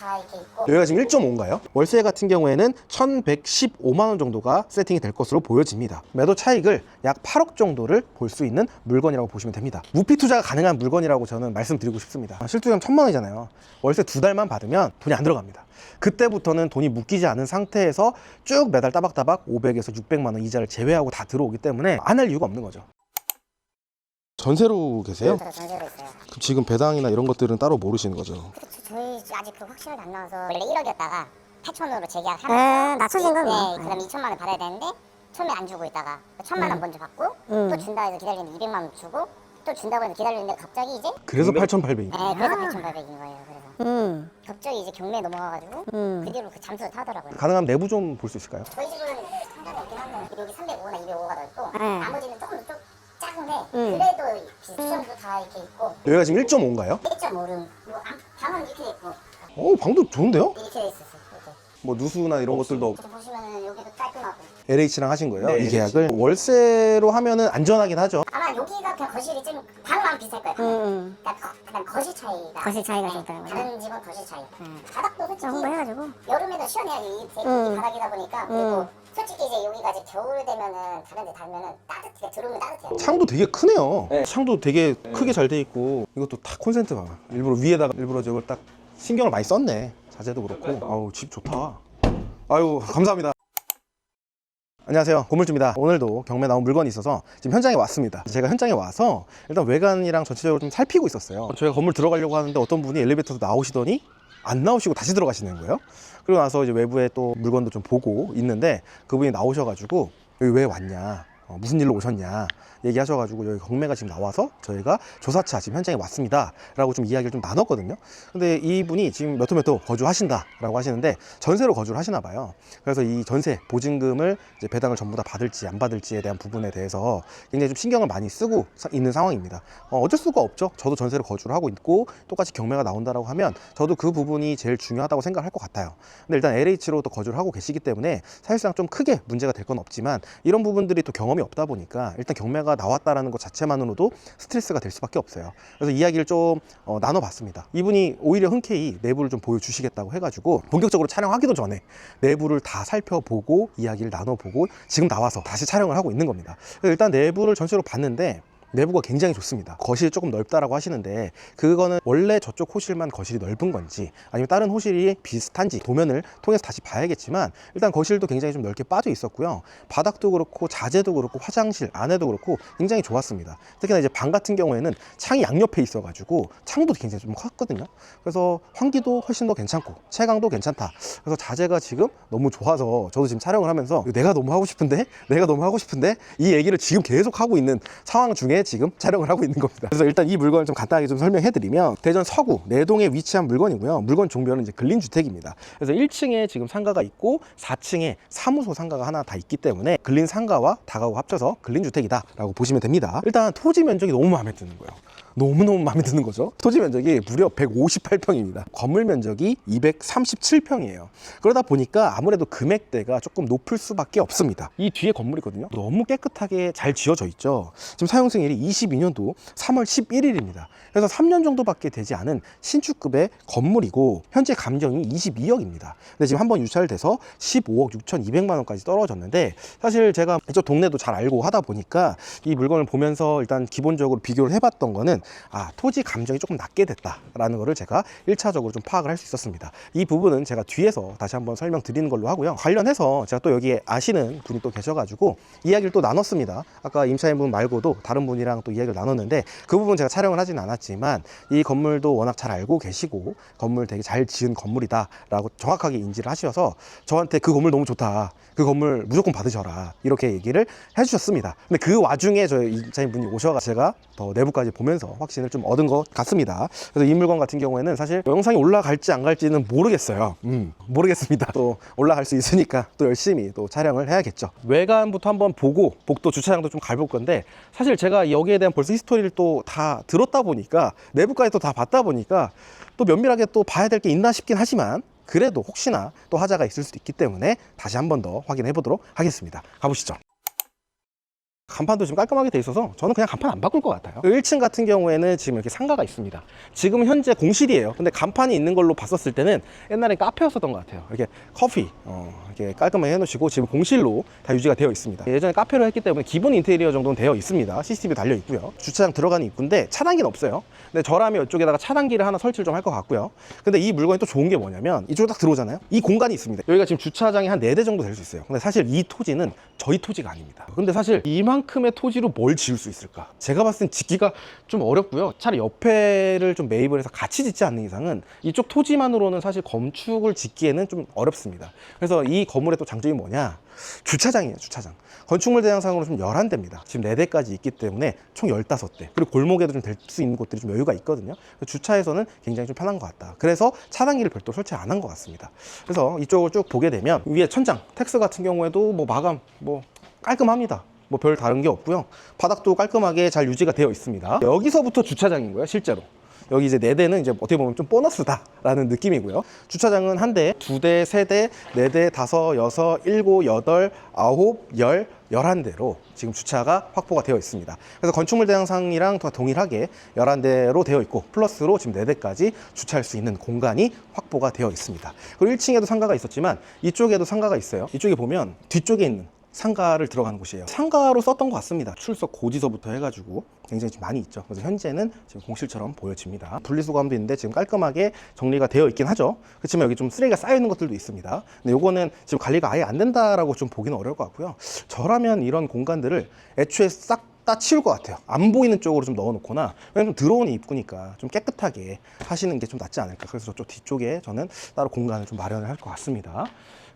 다 이렇게 있고. 여기가 지금 1.5인가요? 월세 같은 경우에는 1115만 원 정도가 세팅이 될 것으로 보여집니다. 매도 차익을 약 8억 정도를 볼 수 있는 물건이라고 보시면 됩니다. 무피 투자가 가능한 물건이라고 저는 말씀드리고 싶습니다. 실투자금 1000만 원이잖아요. 월세 2달만 받으면 돈이 안 들어갑니다. 그때부터는 돈이 묶이지 않은 상태에서 쭉 매달 따박따박 500에서 600만 원 이자를 제외하고 다 들어오기 때문에 안 할 이유가 없는 거죠. 전세로 계세요? 저 전세로 있어요. 그럼 지금 배당이나 이런 것들은 따로 모르시는 거죠? 그렇죠. 저희 아직 그 확실하게 안 나와서 원래 1억이었다가 8천으로 재계약하면서 낮춰진 건 네, 그다음 2천만 원 받아야 되는데 처음에 안 주고 있다가 1000만 원 먼저 받고 또 준다 해서 기다리는데 200만 원 주고 또 준다고 해서 기다리는데 갑자기 이제 그래서 8,800이. 네, 그래서 8,800인 거예요. 그래서 갑자기 이제 경매 넘어가가지고 그 뒤로 그 잠수를 타더라고요. 가능하면 내부 좀 볼 수 있을까요? 저희 집은 상관이 없긴 한데 여기 305나 205가 넓고 나머지는 조금 더 작은데 그래도 비수정도 다 이렇게 있고. 여기가 지금 1.5인가요? 1.5룸 뭐 방은 이렇게 돼 있고 방도 좋은데요? 이렇게 돼 있었어요. 이렇게. 뭐 누수나 이런 것들도 지금 보시면은 여기도 깔끔하고. LH랑 하신 거예요? 네, 이 계약을? 월세로 하면은 안전하긴 하죠. 아마 여기가 그냥 거실이 좀 방만 비쌀 거예요. 그냥 거실 차이가. 거실 차이가 좀 네, 있다는 다른 집은 거실 차이. 바닥도 솔직히 홍보해가지고 여름에도 시원해요. 이 바닥이다 보니까. 그리고 솔직히 이제 여기가 이제 겨울 되면은 다른 데 달면은 따뜻해. 들어오면 따뜻해요. 창도 되게 크네요. 네. 창도 되게 크게 잘 돼 있고 이것도 다 콘센트 봐. 일부러 위에다가 일부러 저걸 딱 신경을 많이 썼네. 자재도 그렇고. 아우 집 좋다. 아유 감사합니다. 안녕하세요, 고물주입니다. 오늘도 경매 나온 물건이 있어서 지금 현장에 왔습니다. 제가 현장에 와서 일단 외관이랑 전체적으로 좀 살피고 있었어요. 저희가 건물 들어가려고 하는데 어떤 분이 엘리베이터도 나오시더니 안 나오시고 다시 들어가시는 거예요. 그리고 나서 이제 외부에 또 물건도 좀 보고 있는데 그분이 나오셔가지고 여기 왜 왔냐, 무슨 일로 오셨냐 얘기하셔가지고 여기 경매가 지금 나와서 저희가 조사차 지금 현장에 왔습니다 라고 좀 이야기를 좀 나눴거든요. 근데 이분이 지금 몇 호 거주하신다 라고 하시는데 전세로 거주를 하시나 봐요. 그래서 이 전세 보증금을 이제 배당을 전부 다 받을지 안 받을지에 대한 부분에 대해서 굉장히 좀 신경을 많이 쓰고 있는 상황입니다. 어쩔 수가 없죠. 저도 전세로 거주를 하고 있고 똑같이 경매가 나온다라고 하면 저도 그 부분이 제일 중요하다고 생각할 것 같아요. 근데 일단 LH로 또 거주를 하고 계시기 때문에 사실상 좀 크게 문제가 될 건 없지만 이런 부분들이 또 경험이 없다 보니까 일단 경매가 나왔다라는 것 자체만으로도 스트레스가 될 수밖에 없어요. 그래서 이야기를 좀 나눠봤습니다. 이분이 오히려 흔쾌히 내부를 좀 보여주시겠다고 해가지고 본격적으로 촬영하기도 전에 내부를 다 살펴보고 이야기를 나눠보고 지금 나와서 다시 촬영을 하고 있는 겁니다. 일단 내부를 전체로 봤는데 내부가 굉장히 좋습니다. 거실이 조금 넓다라고 하시는데 그거는 원래 저쪽 호실만 거실이 넓은 건지 아니면 다른 호실이 비슷한지 도면을 통해서 다시 봐야겠지만 일단 거실도 굉장히 좀 넓게 빠져 있었고요. 바닥도 그렇고 자재도 그렇고 화장실 안에도 그렇고 굉장히 좋았습니다. 특히나 이제 방 같은 경우에는 창이 양옆에 있어가지고 창도 굉장히 좀 컸거든요. 그래서 환기도 훨씬 더 괜찮고 채광도 괜찮다. 그래서 자재가 지금 너무 좋아서 저도 지금 촬영을 하면서 내가 너무 하고 싶은데 이 얘기를 지금 계속 하고 있는 상황 중에 지금 촬영을 하고 있는 겁니다. 그래서 일단 이 물건을 좀 간단하게 좀 설명해 드리면 대전 서구 내동에 위치한 물건이고요. 물건 종별은 이제 근린주택입니다. 그래서 1층에 지금 상가가 있고 4층에 사무소 상가가 하나 다 있기 때문에 근린 상가와 다가구 합쳐서 근린주택이다 라고 보시면 됩니다. 일단 토지 면적이 너무 마음에 드는 거예요. 너무너무 마음에 드는 거죠. 토지 면적이 무려 158평입니다. 건물 면적이 237평이에요. 그러다 보니까 아무래도 금액대가 조금 높을 수밖에 없습니다. 이 뒤에 건물이거든요. 너무 깨끗하게 잘 지어져 있죠. 지금 사용승일이 22년도 3월 11일입니다. 그래서 3년 정도밖에 되지 않은 신축급의 건물이고 현재 감정이 22억입니다. 근데 지금 한번 유찰돼서 15억 6,200만 원까지 떨어졌는데 사실 제가 이쪽 동네도 잘 알고 하다 보니까 이 물건을 보면서 일단 기본적으로 비교를 해봤던 거는 토지 감정이 조금 낮게 됐다라는 거를 제가 1차적으로 좀 파악을 할 수 있었습니다. 이 부분은 제가 뒤에서 다시 한번 설명드리는 걸로 하고요. 관련해서 제가 또 여기에 아시는 분이 또 계셔가지고 이야기를 또 나눴습니다. 아까 임차인분 말고도 다른 분이랑 또 이야기를 나눴는데 그 부분 제가 촬영을 하진 않았지만 이 건물도 워낙 잘 알고 계시고 건물 되게 잘 지은 건물이다 라고 정확하게 인지를 하셔서 저한테 그 건물 너무 좋다, 그 건물 무조건 받으셔라 이렇게 얘기를 해주셨습니다. 근데 그 와중에 저희 임차인분이 오셔가 제가 더 내부까지 보면서 확신을 좀 얻은 것 같습니다. 그래서 이 물건 같은 경우에는 사실 영상이 올라갈지 안 갈지는 모르겠어요. 모르겠습니다. 또 올라갈 수 있으니까 또 열심히 또 촬영을 해야겠죠. 외관부터 한번 보고 복도 주차장도 좀 가볼 건데 사실 제가 여기에 대한 벌써 히스토리를 또 다 들었다 보니까 내부까지 또 다 봤다 보니까 또 면밀하게 또 봐야 될 게 있나 싶긴 하지만 그래도 혹시나 또 하자가 있을 수도 있기 때문에 다시 한 번 더 확인해 보도록 하겠습니다. 가보시죠. 간판도 지금 깔끔하게 돼 있어서 저는 그냥 간판 안 바꿀 것 같아요. 1층 같은 경우에는 지금 이렇게 상가가 있습니다. 지금 현재 공실이에요. 근데 간판이 있는 걸로 봤었을 때는 옛날에 카페였었던 것 같아요. 이렇게 커피 이렇게 깔끔하게 해놓으시고 지금 공실로 다 유지가 되어 있습니다. 예전에 카페로 했기 때문에 기본 인테리어 정도는 되어 있습니다. CCTV 달려 있고요. 주차장 들어가는 입구인데 차단기는 없어요. 근데 저라면 이쪽에다가 차단기를 하나 설치를 좀 할 것 같고요. 근데 이 물건이 또 좋은 게 뭐냐면 이쪽으로 딱 들어오잖아요. 이 공간이 있습니다. 여기가 지금 주차장이 한 4대 정도 될 수 있어요. 근데 사실 이 토지는 저희 토지가 아닙니다. 근데 사실 이만큼의 토지로 뭘 지을 수 있을까? 제가 봤을 땐 짓기가 좀 어렵고요. 차라리 옆에를 좀 매입을 해서 같이 짓지 않는 이상은 이쪽 토지만으로는 사실 건축을 짓기에는 좀 어렵습니다. 그래서 이 건물의 또 장점이 뭐냐? 주차장이에요, 주차장. 건축물 대장상으로 좀 11대입니다. 지금 4대까지 있기 때문에 총 15대. 그리고 골목에도 좀 될 수 있는 곳들이 좀 여유가 있거든요. 주차에서는 굉장히 좀 편한 것 같다. 그래서 차단기를 별도로 설치 안 한 것 같습니다. 그래서 이쪽을 쭉 보게 되면 위에 천장, 텍스 같은 경우에도 뭐 마감, 뭐 깔끔합니다. 뭐 별 다른 게 없고요. 바닥도 깔끔하게 잘 유지가 되어 있습니다. 여기서부터 주차장인 거예요, 실제로. 여기 이제 4대는 이제 어떻게 보면 좀 보너스다라는 느낌이고요. 주차장은 1대, 2대, 3대, 4대, 5, 6, 7, 8, 9, 10, 11대로 지금 주차가 확보가 되어 있습니다. 그래서 건축물 대장상이랑 동일하게 11대로 되어 있고 플러스로 지금 4대까지 주차할 수 있는 공간이 확보가 되어 있습니다. 그리고 1층에도 상가가 있었지만 이쪽에도 상가가 있어요. 이쪽에 보면 뒤쪽에 있는 상가를 들어가는 곳이에요. 상가로 썼던 것 같습니다. 출석 고지서부터 해가지고 굉장히 좀 많이 있죠. 그래서 현재는 지금 공실처럼 보여집니다. 분리수거함도 있는데 지금 깔끔하게 정리가 되어 있긴 하죠. 그렇지만 여기 좀 쓰레기가 쌓여 있는 것들도 있습니다. 근데 요거는 지금 관리가 아예 안 된다라고 좀 보기는 어려울 것 같고요. 저라면 이런 공간들을 애초에 싹 다 치울 것 같아요. 안 보이는 쪽으로 좀 넣어놓거나, 왜냐면 들어오는 입구니까 좀 깨끗하게 하시는 게 좀 낫지 않을까. 그래서 저쪽 뒤쪽에 저는 따로 공간을 좀 마련을 할 것 같습니다.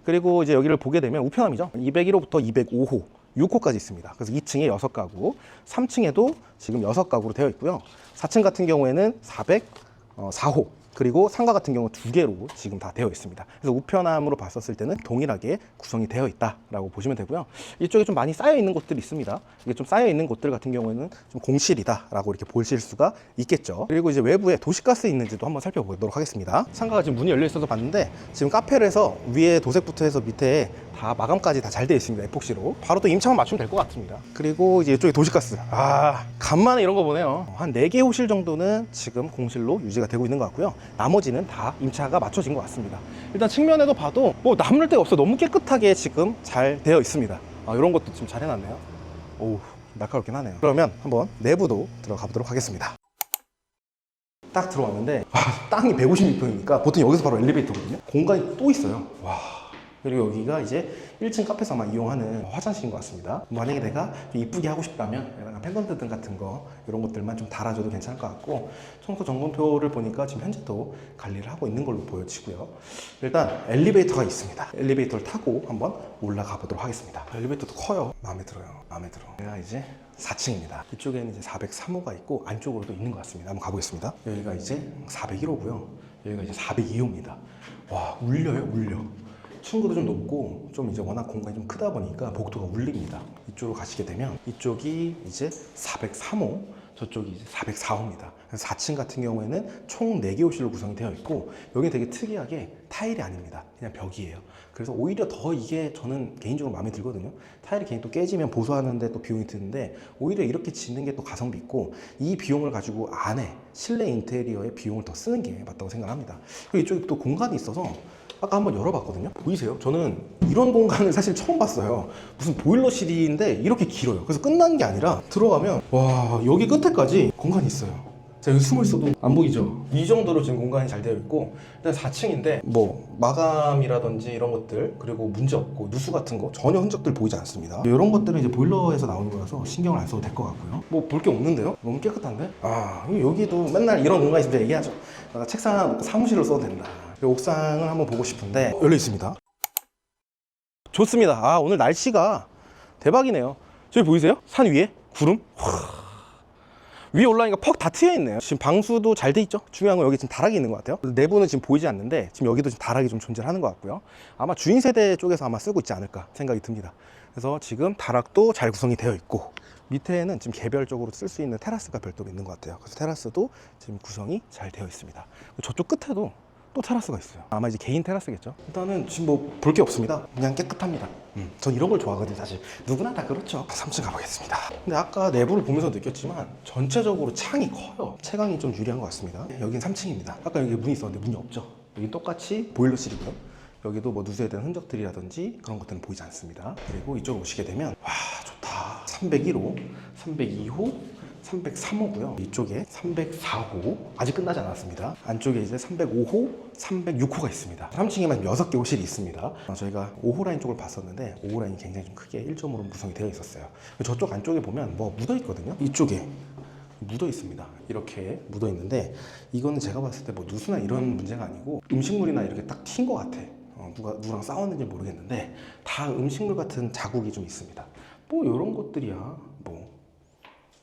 그리고 이제 여기를 보게 되면 우편함이죠. 201호부터 205호, 6호까지 있습니다. 그래서 2층에 6가구, 3층에도 지금 6가구로 되어 있고요. 4층 같은 경우에는 404호, 그리고 상가 같은 경우 2개로 지금 다 되어 있습니다. 그래서 우편함으로 봤었을 때는 동일하게 구성이 되어 있다라고 보시면 되고요. 이쪽에 좀 많이 쌓여 있는 곳들이 있습니다. 이게 좀 쌓여 있는 곳들 같은 경우에는 좀 공실이다라고 이렇게 보실 수가 있겠죠. 그리고 이제 외부에 도시가스 있는지도 한번 살펴보도록 하겠습니다. 상가가 지금 문이 열려 있어서 봤는데 지금 카페를 해서 위에 도색부터 해서 밑에 다 마감까지 다 잘 되어 있습니다. 에폭시로. 바로 또 임차만 맞추면 될 것 같습니다. 그리고 이제 이쪽에 도시가스. 간만에 이런 거 보네요. 한 4개 호실 정도는 지금 공실로 유지가 되고 있는 것 같고요. 나머지는 다 임차가 맞춰진 것 같습니다. 일단 측면에도 봐도 뭐 남을 데가 없어. 너무 깨끗하게 지금 잘 되어 있습니다. 이런 것도 지금 잘 해놨네요. 오우, 날카롭긴 하네요. 그러면 한번 내부도 들어가 보도록 하겠습니다. 딱 들어왔는데 땅이 156평이니까 보통 여기서 바로 엘리베이터거든요. 공간이 또 있어요. 와. 그리고 여기가 이제 1층 카페에서만 이용하는 화장실인 것 같습니다. 만약에 내가 좀 이쁘게 하고 싶다면 약간 펜던트 등 같은 거 이런 것들만 좀 달아줘도 괜찮을 것 같고, 청소 점검표를 보니까 지금 현재도 관리를 하고 있는 걸로 보여지고요. 일단 엘리베이터가 있습니다. 엘리베이터를 타고 한번 올라가 보도록 하겠습니다. 엘리베이터도 커요. 마음에 들어요. 마음에 들어. 내가 이제 4층입니다. 이쪽에는 이제 403호가 있고 안쪽으로도 있는 것 같습니다. 한번 가보겠습니다. 여기가 이제 401호고요. 여기가 이제 402호입니다. 와, 울려요, 울려. 층고도 좀 높고 좀 이제 워낙 공간이 좀 크다 보니까 복도가 울립니다. 이쪽으로 가시게 되면 이쪽이 이제 403호, 저쪽이 이제 404호입니다. 그래서 4층 같은 경우에는 총 4개 호실로 구성이 되어 있고, 여기 되게 특이하게 타일이 아닙니다. 그냥 벽이에요. 그래서 오히려 더 이게 저는 개인적으로 마음에 들거든요. 타일이 괜히 또 깨지면 보수하는데 또 비용이 드는데, 오히려 이렇게 짓는 게 또 가성비 있고, 이 비용을 가지고 안에 실내 인테리어에 비용을 더 쓰는 게 맞다고 생각합니다. 그리고 이쪽에 또 공간이 있어서 아까 한번 열어봤거든요. 보이세요? 저는 이런 공간을 사실 처음 봤어요. 무슨 보일러실인데 이렇게 길어요. 그래서 끝난 게 아니라 들어가면 와, 여기 끝에까지 공간이 있어요. 자, 여기 숨어 있어도 안 보이죠? 이 정도로 지금 공간이 잘 되어 있고, 일단 4층인데 뭐 마감이라든지 이런 것들, 그리고 문제 없고 누수 같은 거 전혀 흔적들 보이지 않습니다. 이런 것들은 이제 보일러에서 나오는 거라서 신경을 안 써도 될 것 같고요. 뭐 볼 게 없는데요? 너무 깨끗한데? 여기도 맨날 이런 공간이 있으면 얘기하죠. 책상 하나 놓고 사무실로 써도 된다. 옥상을 한번 보고 싶은데 열려 있습니다. 좋습니다. 오늘 날씨가 대박이네요. 저기 보이세요? 산 위에 구름? 위에 올라가니까 퍽 다 트여 있네요. 지금 방수도 잘 돼 있죠. 중요한 건 여기 지금 다락이 있는 것 같아요. 내부는 지금 보이지 않는데 지금 여기도 지금 다락이 좀 존재하는 것 같고요. 아마 주인 세대 쪽에서 아마 쓰고 있지 않을까 생각이 듭니다. 그래서 지금 다락도 잘 구성이 되어 있고, 밑에는 지금 개별적으로 쓸 수 있는 테라스가 별도로 있는 것 같아요. 그래서 테라스도 지금 구성이 잘 되어 있습니다. 저쪽 끝에도 또 테라스가 있어요. 아마 이제 개인 테라스겠죠. 일단은 지금 뭐 볼 게 없습니다. 그냥 깨끗합니다. 전 이런 걸 좋아하거든요. 사실 누구나 다 그렇죠. 3층 가보겠습니다. 근데 아까 내부를 보면서 느꼈지만 전체적으로 창이 커요. 채광이 좀 유리한 것 같습니다. 여긴 3층입니다. 아까 여기 문이 있었는데 문이 없죠. 여기 똑같이 보일러실이고요. 여기도 뭐 누수에 대한 흔적들이라든지 그런 것들은 보이지 않습니다. 그리고 이쪽으로 오시게 되면 와 좋다. 301호, 302호, 303호고요. 이쪽에 304호 아직 끝나지 않았습니다. 안쪽에 이제 305호, 306호가 있습니다. 3층에만 6개 호실이 있습니다. 저희가 5호 라인 쪽을 봤었는데 5호 라인이 굉장히 좀 크게 1점으로 구성이 되어 있었어요. 저쪽 안쪽에 보면 뭐 묻어 있거든요. 이쪽에 묻어 있습니다. 이렇게 묻어 있는데 이거는 제가 봤을 때 뭐 누수나 이런 문제가 아니고 음식물이나 이렇게 딱 튄 것 같아. 누구랑 싸웠는지 모르겠는데 다 음식물 같은 자국이 좀 있습니다. 뭐 이런 것들이야 뭐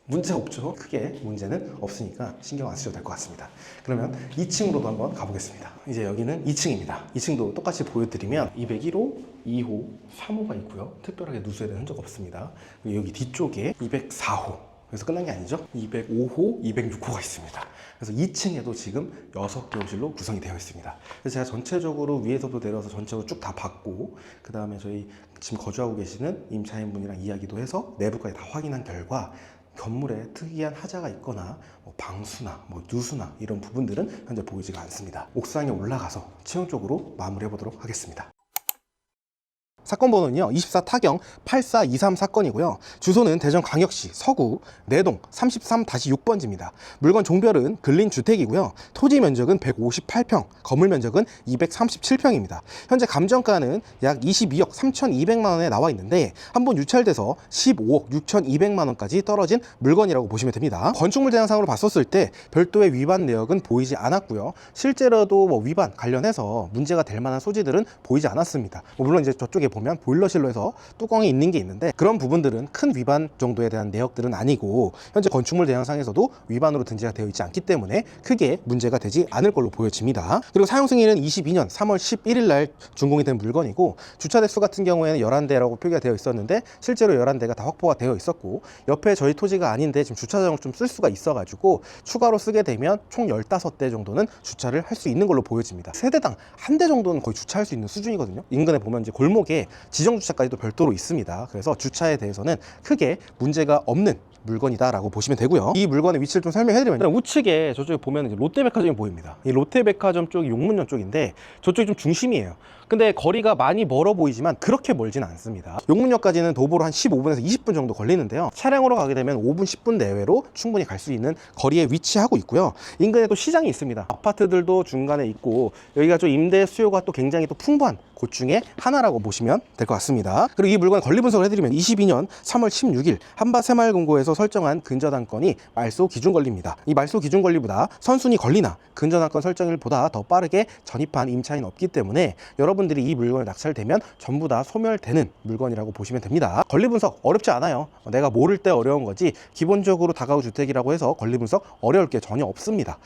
문제 없죠. 크게 문제는 없으니까 신경 안 쓰셔도 될 것 같습니다. 그러면 2층으로도 한번 가보겠습니다. 이제 여기는 2층입니다. 2층도 똑같이 보여드리면 201호, 2호, 3호가 있고요. 특별하게 누수에 대한 흔적 없습니다. 그리고 여기 뒤쪽에 204호, 그래서 끝난 게 아니죠. 205호, 206호가 있습니다. 그래서 2층에도 지금 6개 호실로 구성이 되어 있습니다. 그래서 제가 전체적으로 위에서도 내려와서 전체적으로 쭉 다 봤고, 그 다음에 저희 지금 거주하고 계시는 임차인분이랑 이야기도 해서 내부까지 다 확인한 결과 건물에 특이한 하자가 있거나 뭐 방수나 뭐 누수나 이런 부분들은 현재 보이지가 않습니다. 옥상에 올라가서 채용 쪽으로 마무리해 보도록 하겠습니다. 사건 번호는요 24 타경 8423 사건이고요. 주소는 대전광역시 서구 내동 33-6번지입니다. 물건 종별은 근린주택이고요. 토지 면적은 158평, 건물 면적은 237평입니다. 현재 감정가는 약 22억 3,200만 원에 나와 있는데 한번 유찰돼서 15억 6,200만 원까지 떨어진 물건이라고 보시면 됩니다. 건축물 대장상으로 봤었을 때 별도의 위반 내역은 보이지 않았고요. 실제로도 뭐 위반 관련해서 문제가 될 만한 소지들은 보이지 않았습니다. 물론 이제 저쪽에 보면 보일러실로 해서 뚜껑이 있는 게 있는데 그런 부분들은 큰 위반 정도에 대한 내역들은 아니고 현재 건축물 대장상에서도 위반으로 등재가 되어 있지 않기 때문에 크게 문제가 되지 않을 걸로 보여집니다. 그리고 사용 승인은 22년 3월 11일 날 준공이 된 물건이고 주차 대수 같은 경우에는 11대라고 표기가 되어 있었는데 실제로 11대가 다 확보가 되어 있었고 옆에 저희 토지가 아닌데 지금 주차장을 좀 쓸 수가 있어 가지고 추가로 쓰게 되면 총 15대 정도는 주차를 할 수 있는 걸로 보여집니다. 세대당 한 대 정도는 거의 주차할 수 있는 수준이거든요. 인근에 보면 이제 골목에 지정 주차까지도 별도로 있습니다. 그래서 주차에 대해서는 크게 문제가 없는 물건이다라고 보시면 되고요. 이 물건의 위치를 좀 설명해드리면 우측에 저쪽에 보면 이제 롯데백화점이 보입니다. 이 롯데백화점 쪽이 용문역 쪽인데 저쪽이 좀 중심이에요. 근데 거리가 많이 멀어 보이지만 그렇게 멀지는 않습니다. 용문역까지는 도보로 한 15분에서 20분 정도 걸리는데요. 차량으로 가게 되면 5분, 10분 내외로 충분히 갈 수 있는 거리에 위치하고 있고요. 인근에 또 시장이 있습니다. 아파트들도 중간에 있고 여기가 좀 임대 수요가 또 굉장히 또 풍부한 곳 중에 하나라고 보시면 될 것 같습니다. 그리고 이 물건 권리 분석을 해드리면 22년 3월 16일 한밭새마을금고에서 설정한 근저당권이 말소 기준 권리입니다. 이 말소 기준 권리보다 선순위 권리나 근저당권 설정일보다 더 빠르게 전입한 임차인은 없기 때문에 여러분들이 이 물건을 낙찰되면 전부 다 소멸되는 물건이라고 보시면 됩니다. 권리 분석 어렵지 않아요. 내가 모를 때 어려운 거지 기본적으로 다가구 주택이라고 해서 권리 분석 어려울 게 전혀 없습니다.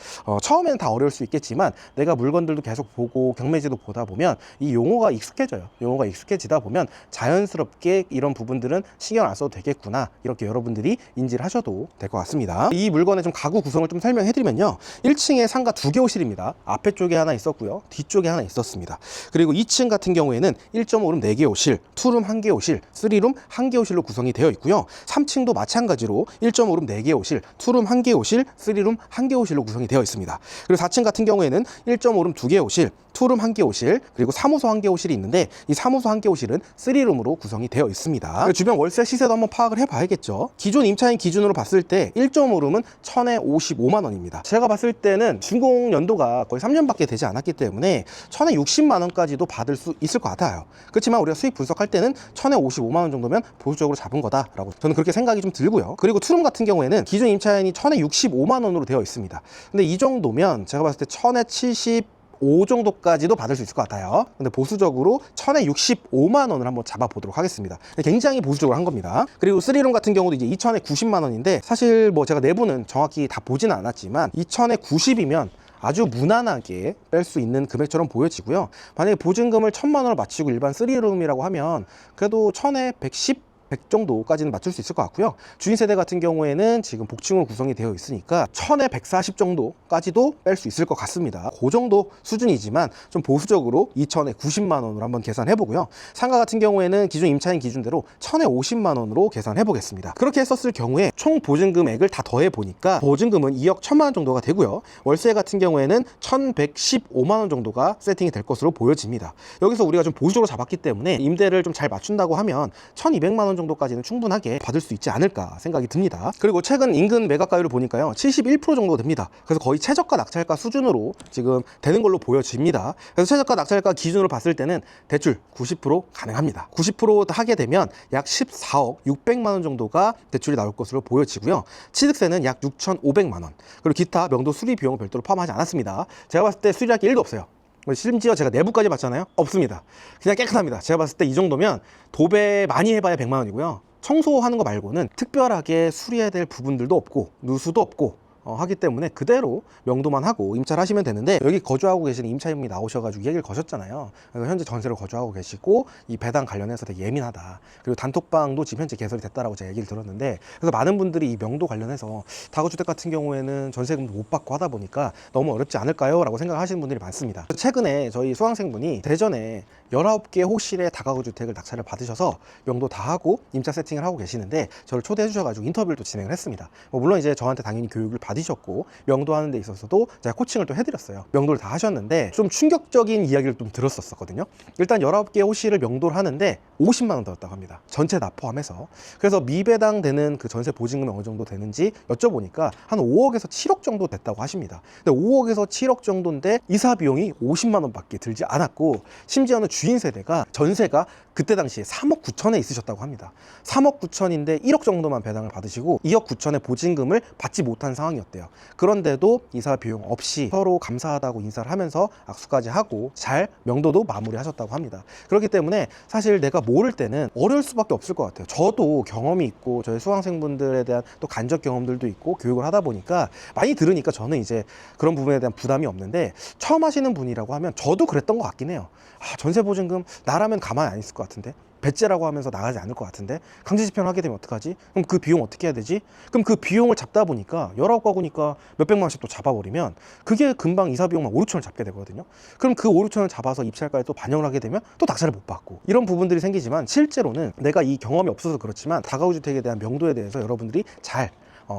처음에는 다 어려울 수 있겠지만 내가 물건들도 계속 보고 경매지도 보다 보면 이 용어가 익숙해져요. 용어가 익숙해지다 보면 자연스럽게 이런 부분들은 신경 안 써도 되겠구나 이렇게 여러분들이 인지를 하셔도 될 것 같습니다. 이 물건의 좀 가구 구성을 좀 설명해드리면요. 1층에 상가 2개 호실입니다. 앞에 쪽에 하나 있었고요. 뒤쪽에 하나 있었습니다. 그리고 2층 같은 경우에는 1.5룸 4개 호실, 2룸 1개 호실, 3룸 1개 호실로 구성이 되어 있고요. 3층도 마찬가지로 1.5룸 4개 호실, 2룸 1개 호실, 3룸 1개 호실로 구성이 되어 있습니다. 그리고 4층 같은 경우에는 1.5룸 2개 호실, 2룸 1개 호실, 그리고 사무소 1개 호실이 있는데 이 사무소 1개 호실은 3룸으로 구성이 되어 있습니다. 주변 월세 시세도 한번 파악을 해봐야겠죠. 기존 임차인 기준으로 봤을 때 1.5룸은 1,055만 원입니다. 제가 봤을 때는 준공 연도가 거의 3년밖에 되지 않았기 때문에 1,060만 원까지도 받을 수 있을 것 같아요. 그렇지만 우리가 수익 분석할 때는 1,055만 원 정도면 보수적으로 잡은 거다라고 저는 그렇게 생각이 좀 들고요. 그리고 투룸 같은 경우에는 기존 임차인이 1,065만 원으로 되어 있습니다. 근데 이 정도면 제가 봤을 때 1,075 정도까지도 받을 수 있을 것 같아요. 근데 보수적으로 1,065만 원을 한번 잡아보도록 하겠습니다. 굉장히 보수적으로 한 겁니다. 그리고 3룸 같은 경우도 이제 2,090만 원인데 사실 뭐 제가 내부는 정확히 다 보지는 않았지만 2,090이면 아주 무난하게 뺄 수 있는 금액처럼 보여지고요. 만약에 보증금을 1,000만 원을 마치고 일반 3룸이라고 하면 그래도 1,110 100 정도까지는 맞출 수 있을 것 같고요. 주인 세대 같은 경우에는 지금 복층으로 구성이 되어 있으니까 1000에 140 정도까지도 뺄 수 있을 것 같습니다. 그 정도 수준이지만 좀 보수적으로 2000에 90만 원으로 한번 계산해 보고요. 상가 같은 경우에는 기존 임차인 기준대로 1000에 50만 원으로 계산해 보겠습니다. 그렇게 했었을 경우에 총 보증금액을 다 더해 보니까 보증금은 2억 1000만 원 정도가 되고요. 월세 같은 경우에는 1115만 원 정도가 세팅이 될 것으로 보여집니다. 여기서 우리가 좀 보수적으로 잡았기 때문에 임대를 좀 잘 맞춘다고 하면 1200만 원 정도까지는 충분하게 받을 수 있지 않을까 생각이 듭니다. 그리고 최근 인근 매각가율을 보니까요, 71% 정도 됩니다. 그래서 거의 최저가 낙찰가 수준으로 지금 되는 걸로 보여집니다. 그래서 최저가 낙찰가 기준으로 봤을 때는 대출 90% 가능합니다. 90% 하게 되면 약 14억 600만 원 정도가 대출이 나올 것으로 보여지고요. 취득세는 약 6,500만 원, 그리고 기타 명도 수리 비용을 별도로 포함하지 않았습니다. 제가 봤을 때 수리할 게 1도 없어요. 심지어 제가 내부까지 봤잖아요. 없습니다. 그냥 깨끗합니다. 제가 봤을 때 이 정도면 도배 많이 해봐야 100만 원이고요. 청소하는 거 말고는 특별하게 수리해야 될 부분들도 없고 누수도 없고 하기 때문에 그대로 명도만 하고 임차를 하시면 되는데, 여기 거주하고 계시는 임차인분이 나오셔가지고 이야기를 거셨잖아요. 현재 전세로 거주하고 계시고 이 배당 관련해서 되게 예민하다, 그리고 단톡방도 지금 현재 개설이 됐다라고 제가 얘기를 들었는데, 그래서 많은 분들이 이 명도 관련해서 다가구주택 같은 경우에는 전세금도 못 받고 하다 보니까 너무 어렵지 않을까요? 라고 생각하시는 분들이 많습니다. 최근에 저희 수강생분이 대전에 19개 호실의 다가구주택을 낙찰을 받으셔서 명도 다 하고 임차 세팅을 하고 계시는데, 저를 초대해 주셔가지고 인터뷰를 또 진행을 했습니다. 물론 이제 저한테 당연히 교육을 받으셨고 명도하는 데 있어서도 제가 코칭을 또 해드렸어요. 명도를 다 하셨는데 좀 충격적인 이야기를 좀 들었었거든요. 일단 19개 호실을 명도를 하는데 50만 원 들었다고 합니다. 전체 다 포함해서. 그래서 미배당 되는 그 전세 보증금이 어느 정도 되는지 여쭤보니까 한 5억에서 7억 정도 됐다고 하십니다. 근데 5억에서 7억 정도인데 이사 비용이 50만 원밖에 들지 않았고, 심지어는 주인 세대가 전세가 그때 당시에 3억 9천에 있으셨다고 합니다. 3억 9천인데 1억 정도만 배당을 받으시고 2억 9천의 보증금을 받지 못한 상황이었대요. 그런데도 이사 비용 없이 서로 감사하다고 인사를 하면서 악수까지 하고 잘 명도도 마무리하셨다고 합니다. 그렇기 때문에 사실 내가 모를 때는 어려울 수밖에 없을 것 같아요. 저도 경험이 있고 저희 수강생분들에 대한 또 간접 경험들도 있고 교육을 하다 보니까 많이 들으니까 저는 이제 그런 부분에 대한 부담이 없는데, 처음 하시는 분이라고 하면 저도 그랬던 것 같긴 해요. 전세 보증금 나라면 가만히 안 있을 것 같은데, 배째라고 하면서 나가지 않을 것 같은데, 강제집행을 하게 되면 어떡하지? 그럼 그 비용 어떻게 해야 되지? 그럼 그 비용을 잡다 보니까 19가구니까 몇백만 원씩 또 잡아버리면 그게 금방 이사 비용만 5, 6천을 잡게 되거든요. 그럼 그 5, 6천을 잡아서 입찰가에 또 반영을 하게 되면 또 낙찰을 못 받고, 이런 부분들이 생기지만, 실제로는 내가 이 경험이 없어서 그렇지만 다가구주택에 대한 명도에 대해서 여러분들이 잘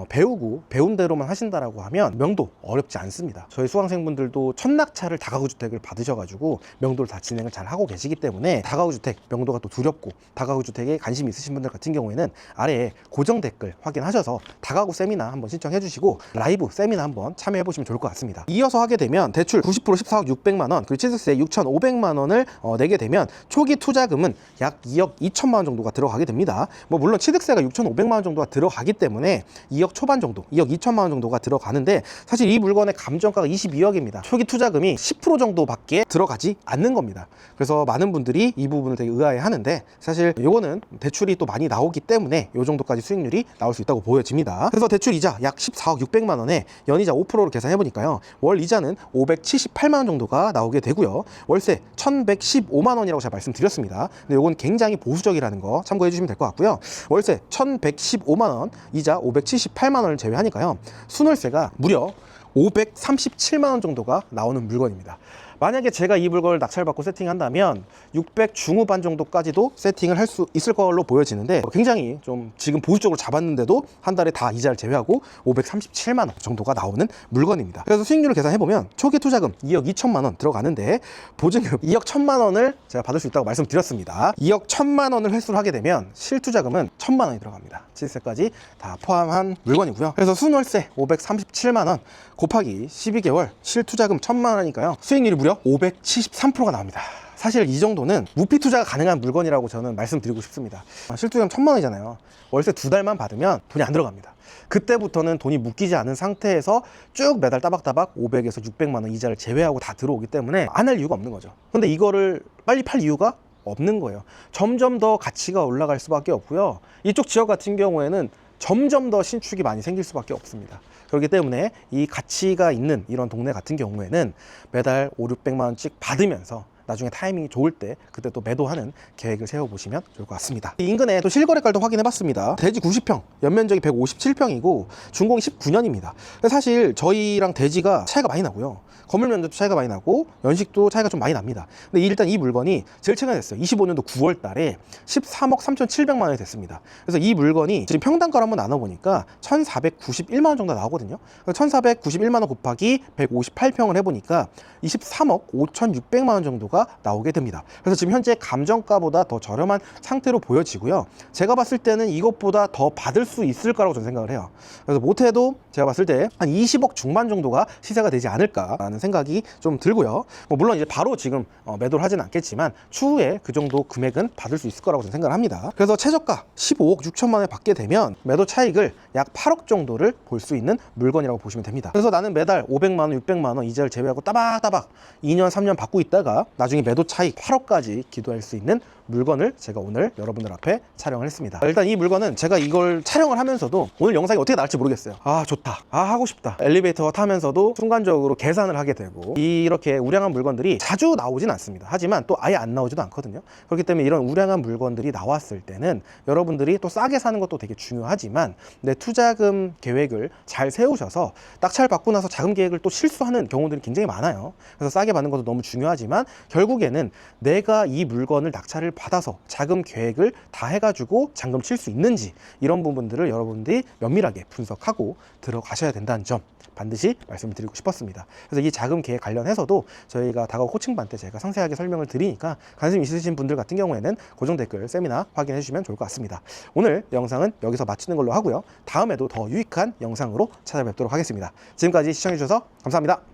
배우고 배운 대로만 하신다라고 하면 명도 어렵지 않습니다. 저희 수강생분들도 첫 낙찰을 다가구주택을 받으셔가지고 명도를 다 진행을 잘 하고 계시기 때문에, 다가구주택 명도가 또 두렵고 다가구주택에 관심이 있으신 분들 같은 경우에는 아래에 고정 댓글 확인하셔서 다가구 세미나 한번 신청해 주시고 라이브 세미나 한번 참여해 보시면 좋을 것 같습니다. 이어서 하게 되면 대출 90% 14억 600만 원, 그리고 취득세 6,500만 원을 내게 되면 초기 투자금은 약 2억 2천만 원 정도가 들어가게 됩니다. 물론 취득세가 6,500만 원 정도가 들어가기 때문에 2억 초반 정도, 2억 2천만 원 정도가 들어가는데, 사실 이 물건의 감정가가 22억입니다. 초기 투자금이 10% 정도밖에 들어가지 않는 겁니다. 그래서 많은 분들이 이 부분을 되게 의아해 하는데, 사실 이거는 대출이 또 많이 나오기 때문에 이 정도까지 수익률이 나올 수 있다고 보여집니다. 그래서 대출 이자 약 14억 600만 원에 연이자 5%로 계산해 보니까요, 월 이자는 578만 원 정도가 나오게 되고요. 월세 1115만 원이라고 제가 말씀드렸습니다. 근데 이건 굉장히 보수적이라는 거 참고해 주시면 될 것 같고요. 월세 1115만 원, 이자 578만 원을 제외하니까요, 순월세가 무려 537만 원 정도가 나오는 물건입니다. 만약에 제가 이 물건을 낙찰받고 세팅한다면 600 중후반 정도까지도 세팅을 할 수 있을 걸로 보여지는데, 굉장히 좀 지금 보수적으로 잡았는데도 한 달에 다 이자를 제외하고 537만 원 정도가 나오는 물건입니다. 그래서 수익률을 계산해보면 초기 투자금 2억 2천만 원 들어가는데 보증금 2억 1천만 원을 제가 받을 수 있다고 말씀드렸습니다. 2억 1천만 원을 회수를 하게 되면 실투자금은 1천만 원이 들어갑니다. 취득세까지 다 포함한 물건이고요. 그래서 순월세 537만 원 곱하기 12개월 실투자금 1천만 원이니까요, 수익률이 무려 573%가 나옵니다. 사실 이 정도는 무피 투자가 가능한 물건이라고 저는 말씀드리고 싶습니다. 실투자금 1천만 원이잖아요. 월세 2달만 받으면 돈이 안 들어갑니다. 그때부터는 돈이 묶이지 않은 상태에서 쭉 매달 따박따박 500에서 600만 원 이자를 제외하고 다 들어오기 때문에 안 할 이유가 없는 거죠. 근데 이거를 빨리 팔 이유가 없는 거예요. 점점 더 가치가 올라갈 수밖에 없고요. 이쪽 지역 같은 경우에는 점점 더 신축이 많이 생길 수밖에 없습니다. 그렇기 때문에 이 가치가 있는 이런 동네 같은 경우에는 매달 5, 600만 원씩 받으면서 나중에 타이밍이 좋을 때 그때 또 매도하는 계획을 세워보시면 좋을 것 같습니다. 이 인근에 또 실거래가도 확인해봤습니다. 대지 90평, 연면적이 157평이고 준공이 19년입니다. 사실 저희랑 대지가 차이가 많이 나고요. 건물 면적도 차이가 많이 나고 연식도 차이가 좀 많이 납니다. 근데 일단 이 물건이 제일 최근에 됐어요. 25년도 9월 달에 13억 3,700만 원이 됐습니다. 그래서 이 물건이 지금 평당가로 한번 나눠보니까 1,491만 원 정도 나오거든요. 1,491만 원 곱하기 158평을 해보니까 23억 5,600만 원 정도가 나오게 됩니다. 그래서 지금 현재 감정가보다 더 저렴한 상태로 보여지고요. 제가 봤을 때는 이것보다 더 받을 수 있을 거라고 저는 생각을 해요. 그래서 못해도 제가 봤을 때 한 20억 중반 정도가 시세가 되지 않을까라는 생각이 좀 들고요. 물론 이제 바로 지금 매도를 하지는 않겠지만 추후에 그 정도 금액은 받을 수 있을 거라고 저는 생각을 합니다. 그래서 최저가 15억 6천만 원에 받게 되면 매도 차익을 약 8억 정도를 볼 수 있는 물건이라고 보시면 됩니다. 그래서 나는 매달 500만 원, 600만 원 이자를 제외하고 따박따박 2년, 3년 받고 있다가 나중에 매도 차익 8억까지 기도할 수 있는 물건을 제가 오늘 여러분들 앞에 촬영을 했습니다. 일단 이 물건은 제가 이걸 촬영을 하면서도 오늘 영상이 어떻게 나올지 모르겠어요. 아 좋다, 아 하고 싶다. 엘리베이터 타면서도 순간적으로 계산을 하게 되고, 이렇게 우량한 물건들이 자주 나오진 않습니다. 하지만 또 아예 안 나오지도 않거든요. 그렇기 때문에 이런 우량한 물건들이 나왔을 때는 여러분들이 또 싸게 사는 것도 되게 중요하지만 내 투자금 계획을 잘 세우셔서 낙찰 받고 나서 자금 계획을 또 실수하는 경우들이 굉장히 많아요. 그래서 싸게 받는 것도 너무 중요하지만 결국에는 내가 이 물건을 낙찰을 받아서 자금 계획을 다 해가지고 잔금 칠 수 있는지, 이런 부분들을 여러분들이 면밀하게 분석하고 들어가셔야 된다는 점 반드시 말씀을 드리고 싶었습니다. 그래서 이 자금 계획 관련해서도 저희가 다가올 코칭반 때 제가 상세하게 설명을 드리니까 관심 있으신 분들 같은 경우에는 고정 댓글 세미나 확인해 주시면 좋을 것 같습니다. 오늘 영상은 여기서 마치는 걸로 하고요. 다음에도 더 유익한 영상으로 찾아뵙도록 하겠습니다. 지금까지 시청해 주셔서 감사합니다.